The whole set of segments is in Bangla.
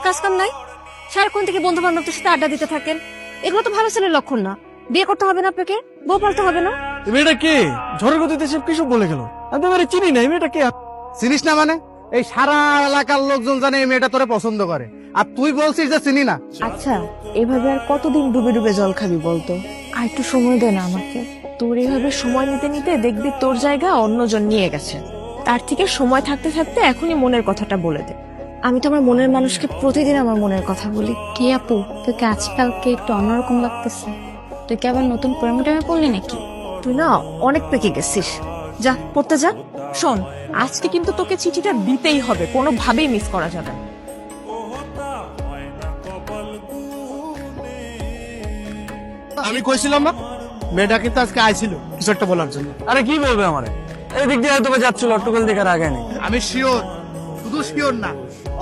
কাজ কাম নাই? সারাক্ষণ থেকে বন্ধু বান্ধবদের সাথে আড্ডা দিতে থাকেন, এগুলো তো ভালো ছেলের লক্ষণ না। বিয়ে করতে হবে না আপনাকে, বউ পালতে হবে না। এই মেয়েটা কে? ঝড়ের গতিতে সব কিছু বলে গেল। আমি তো এবারে চিনি না, এই মেয়েটা কে? চিনিস না মানে? এই সারা এলাকার লোকজন জানে এই মেয়েটা তোরে পছন্দ করে, আর তুই বলছিস যে চিনি না। আচ্ছা, এভাবে আর কতদিন ডুবে ডুবে জল খাবি বলতো? আর একটু সময় দে না আমাকে। তোর এইভাবে সময় নিতে নিতে দেখবি তোর জায়গা অন্যজন নিয়ে গেছে। তার থেকে সময় থাকতে থাকতে এখনই মনের কথাটা বলে দে। আমি তো আমার মনের মানুষকে প্রতিদিন আমার মনের কথা বলি। কি আপু, তোকে আজকালকে একটু অন্যরকম লাগতেছে। তুই কি আবার নতুন প্রেমে পড়লি নাকি? তুই না অনেক পেকে গেছিস, যা পড়তে যা। শোন, আজকে কিন্তু তোকে চিঠিটা দিতেই হবে, কোনোভাবেই মিস করা যাবে না। আমি কইছিলাম না মেয়েটা কিন্তু আজকে আইছিল কিছু একটা বলার জন্য। আরে কি বলবে আমারে? এই দিক দিয়ে হয়তো বা যাচ্ছিল, অট্টকল দেখার আগে নেই। আমি শিওর, শুধু শিওর না,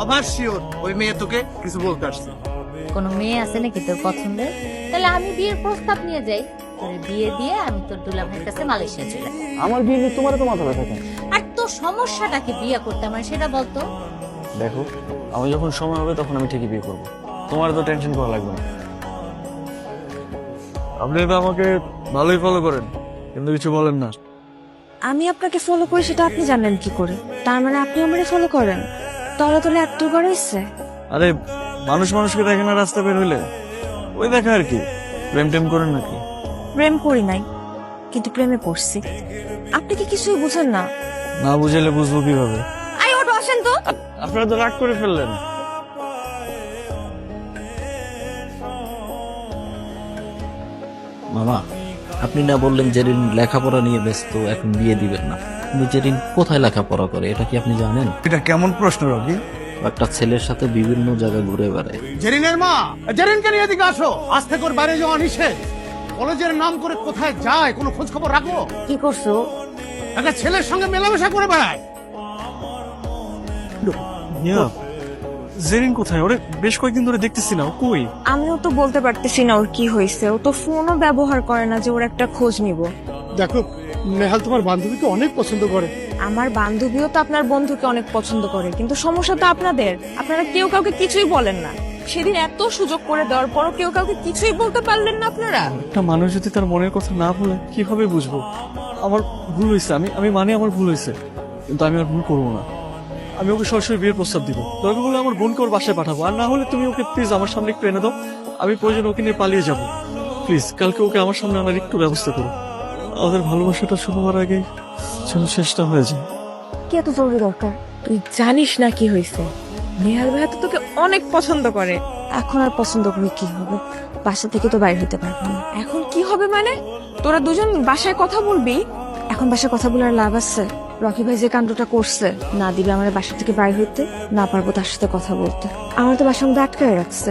অভার শিওর ওই মেয়ে তোকে কিছু বলতে আসছে। কোনো মেয়ে আছে নাকি তোর পছন্দের? তাহলে আমি বিয়ের প্রস্তাব নিয়ে যাই, তোর বিয়ে দিয়ে আমি তোর দুলা ভাইয়ের কাছে মালয়েশিয়া চলে যাই। আমার বিয়ে নিয়ে তোমার তো মাথা ব্যথা কেন? আর তোর সমস্যাটাকে বিয়ে করতে আমার সেটা বলতো। দেখো, আমি যখন সময় হবে তখন আমি ঠিকই বিয়ে করবো, তোমার তো টেনশন করা লাগবে না। আপনি তো আমাকে ভালোই ফলো করেন, কিন্তু কিছু বলেন না। আমি আপনাকে ফলো করি সেটা আপনি জানেন কি করে? তার মানে আপনি আমারে ফলো করেন? তলে তলে এত করে ইচ্ছে। আরে মানুষ মানুষকে দেখে না রাস্তা বের হইলে, ওই দেখা আর কি। প্রেম টেম করেন নাকি? প্রেম করি নাই, কিন্তু প্রেমে পড়ছি। আপনি কি কিছুই বুঝেন না? না বুঝাইলে বুঝবো কিভাবে? আই ওটো আসেন তো। আপনারা তো রাগ করে ফেললেন। মামা, আপনি না বললেন জেরিন লেখাপড়া নিয়ে ব্যস্ত, এখন বিয়ে দিবেন না। কিন্তু জেরিন কোথায় লেখাপড়া করে এটা কি আপনি জানেন? এটা কেমন প্রশ্ন রবি? একটা ছেলের সাথে বিভিন্ন জায়গায় ঘুরে বেড়ায়। জেরিনের মা, জেরিনকে নিয়ে এদিকে আসো। আজ থেকে ওর বাইরে যাওয়া নিষেধ। কলেজের নাম করে কোথায় যায় কোনো খোঁজ খবর রাখো? কি করছো? একটা ছেলের সঙ্গে মেলামেশা করে বেড়ায়। জেরিন কোথায়? ওরে বেশ কয়েকদিন ধরে দেখতেছি না, ও কই? আমিও তো বলতে পারতেছি না ওর কি হয়েছে। ও তো ফোনও ব্যবহার করে না যে ওর একটা খোঁজ নিব। দেখো, নেহাল তোমার বান্ধবীকে অনেক পছন্দ করে। আমার বান্ধবীও তো আপনার বন্ধুকে অনেক পছন্দ করে, কিন্তু সমস্যা তো আপনাদের, আপনারা কেউ কাউকে কিছুই বলেন না। সেদিন এত সুযোগ করে দেওয়ার পরও কেউ কাউকে কিছুই বলতে পারলেন না আপনারা। একটা মানুষ যদি তার মনের কথা না বলে কিভাবে বুঝবো? আমার ভুল হয়েছে, আমি মানে আমার ভুল হয়েছে, কিন্তু আমি আর ভুল করবো না। আমি ওকে সরাসরি বিয়ের প্রস্তাব দিব। দরকার হলে আমার বোনকে ওর বাসায় পাঠাবো, আর না হলে তুমি ওকে প্লিজ আমার সামনে একটু এনে দাও। আমি প্রয়োজন ওকে নিয়ে পালিয়ে যাব। প্লিজ কালকে ওকে আমার সামনে আনার একটু ব্যবস্থা করো। আমাদের ভালোবাসাটা শুরু হওয়ার আগে যেন শেষটা হয়ে যায়। কি এত জরুরি দরকার? তুই জানিস না কি হয়েছে? নেহাল ভাইয়া তো তোকে অনেক পছন্দ করে। এখন আর পছন্দ করে কি হবে? বাসা থেকে তো বাইরে হতে পারবো না। এখন কি হবে মানে? তোরা দুজন বাসায় কথা বলবি? এখন বাসায় কথা বলে আর লাভ আছে? রকি ভাই যে কাণ্ডটা করছে, না দিবে আমার বাসা থেকে বাইরে হইতে, না পারবো তার সাথে কথা বলতে। আমার তো বাসার মধ্যে আটকায় রাখছে।